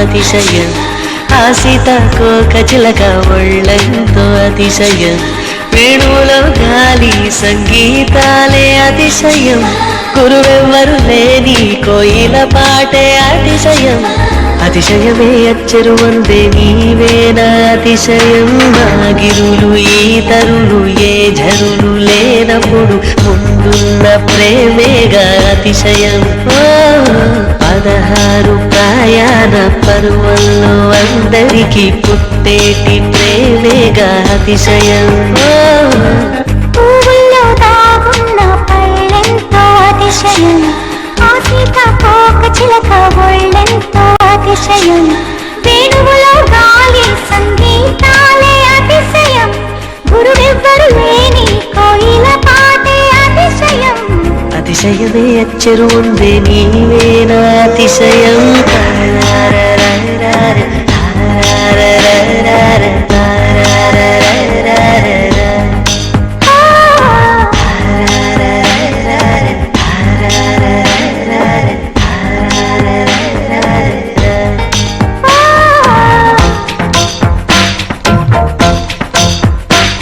అతిశయం ఆ సీతాకోక చిలక ఒళ్ళెంతో అతిశయం వేణువులో గాలి సంగీతాలే అతిశయం గురువెవ్వరు లేని కోయిల పాటే అతిశయం అతిశయమే అచ్చరు వందే నీవేనా అతిశయం నాగిరులు ఈతరులు ఏ ఝరులు లేనప్పుడు ముందున్న ప్రేమేగా అతిశయం 16 ప్రయాణ పర్వంలో అందరికీ పుట్టేటి ప్రేమేగా అతిశయం పువ్వుల్లో దాగున్న పళ్ళెంతో అతిశయం ఆ సీతాకోక చిలక ఒళ్ళెంతో అతిశయం వేణువులో గాలి సంగీతాలే అతిశయం గురువెవ్వరు లేని కోయిల పాటే అతిశయం అతిశయమే అచ్చరు ఉందే నీవేనా అతిశయం